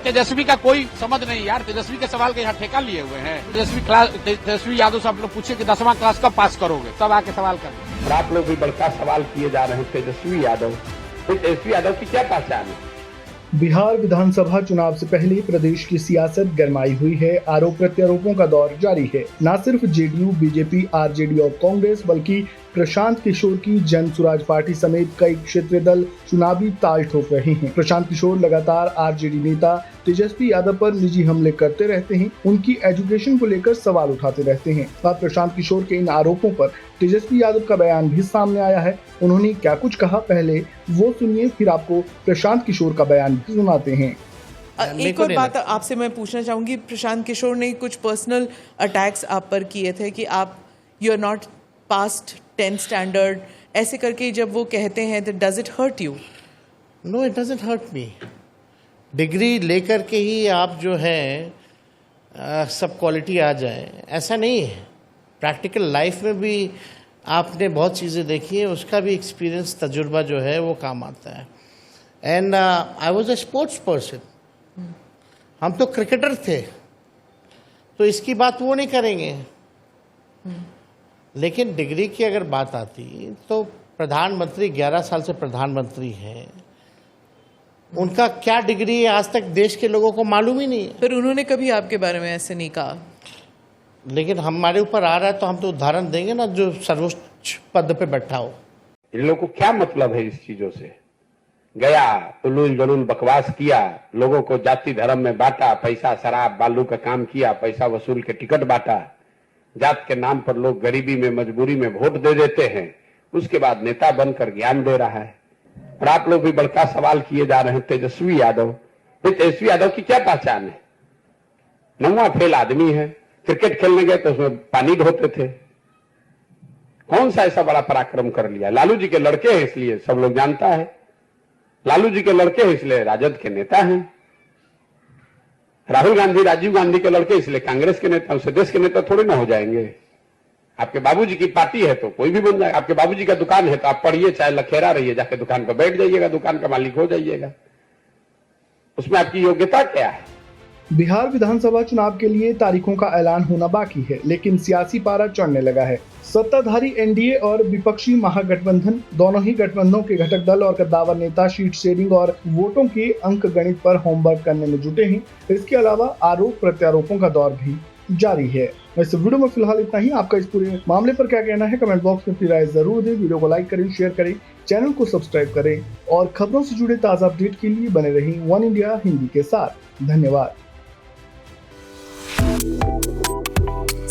तेजस्वी का कोई समझ नहीं यार, तेजस्वी के सवाल के यहाँ ठेका लिए हुए हैं। तेजस्वी यादव से आप लोग पूछे कि 10वां क्लास कब पास करोगे, तब आके सवाल करें। आप लोग भी बड़का सवाल किए जा रहे हैं तेजस्वी यादव। तेजस्वी यादव की क्या पहचान है? बिहार विधानसभा चुनाव से पहले प्रदेश की सियासत गरमाई हुई है। आरोप प्रत्यारोपों का दौर जारी है। न सिर्फ जेडीयू, बीजेपी, आरजेडी और कांग्रेस बल्कि प्रशांत किशोर की जन सुराज पार्टी समेत कई क्षेत्रीय दल चुनावी ताल ठोक रहे हैं। प्रशांत किशोर लगातार आरजेडी नेता तेजस्वी यादव पर निजी हमले करते रहते हैं, उनकी एजुकेशन को लेकर सवाल उठाते रहते हैं। अब प्रशांत किशोर के इन आरोपों पर तेजस्वी यादव का बयान भी सामने आया है। उन्होंने क्या कुछ कहा, पहले वो सुनिए, फिर आपको प्रशांत किशोर का बयान भी सुनाते हैं। एक और बात आपसे मैं पूछना चाहूंगी, प्रशांत किशोर ने कुछ पर्सनल अटैक्स आप पर किए थे कि आप you are not passed 10th standard, ऐसे करके जब वो कहते हैं तो does it hurt you? No, it doesn't hurt me. Degree लेकर के ही आप जो है सब क्वालिटी आ जाए, ऐसा नहीं है। प्रैक्टिकल लाइफ में भी आपने बहुत चीज़ें देखी है, उसका भी एक्सपीरियंस, तजुर्बा जो है वो काम आता है। And I was a sports person, हम तो क्रिकेटर थे, तो इसकी बात वो नहीं करेंगे। लेकिन डिग्री की अगर बात आती तो प्रधानमंत्री 11 साल से प्रधानमंत्री हैं, उनका क्या डिग्री है आज तक देश के लोगों को मालूम ही नहीं है। फिर उन्होंने कभी आपके बारे में ऐसे नहीं कहा। लेकिन हमारे ऊपर आ रहा है तो हम तो उदाहरण देंगे ना, जो सर्वोच्च पद पे बैठा हो। इन लोगों को क्या मतलब है इस चीजों से? गया, उलूल जलूल बकवास किया, लोगों को जाति धर्म में बांटा, पैसा शराब बालू का काम किया, पैसा वसूल के टिकट बांटा, जात के नाम पर लोग गरीबी में मजबूरी में वोट दे देते हैं, उसके बाद नेता बनकर ज्ञान दे रहा है। और आप लोग भी बड़का सवाल किए जा रहे हैं तेजस्वी यादव। तेजस्वी यादव की क्या पहचान है? 9वां फेल आदमी है, क्रिकेट खेलने गए तो उसमें पानी ढोते थे। कौन सा ऐसा बड़ा पराक्रम कर लिया? लालू जी के लड़के हैं इसलिए सब लोग जानता है, लालू जी के लड़के हैं इसलिए राजद के नेता हैं, राहुल गांधी राजीव गांधी के लड़के इसलिए कांग्रेस के नेता, उससे देश के नेता थोड़े ना हो जाएंगे। आपके बाबूजी की पार्टी है तो कोई भी बन जाएगा। आपके बाबूजी का दुकान है तो आप पढ़िए चाहे लखेरा रहिए, जाके दुकान पर बैठ जाइएगा, दुकान का मालिक हो जाइएगा। उसमें आपकी योग्यता क्या है? बिहार विधानसभा चुनाव के लिए तारीखों का ऐलान होना बाकी है, लेकिन सियासी पारा चढ़ने लगा है। सत्ताधारी एनडीए और विपक्षी महागठबंधन, दोनों ही गठबंधनों के घटक दल और कद्दावर नेता शीट शेयरिंग और वोटों के अंक गणित पर होमवर्क करने में जुटे हैं। इसके अलावा आरोप प्रत्यारोपों का दौर भी जारी है। वैसे वीडियो में फिलहाल इतना ही। आपका इस पूरे मामले पर क्या कहना है, कमेंट बॉक्स में अपनी राय जरूर दें। वीडियो को लाइक करें, शेयर करें, चैनल को सब्सक्राइब करें और खबरों से जुड़े ताज़ा अपडेट के लिए बने रहें वन इंडिया हिंदी के साथ। धन्यवाद।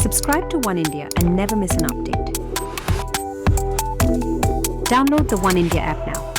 Subscribe to One India and never miss an update. Download the One India app now.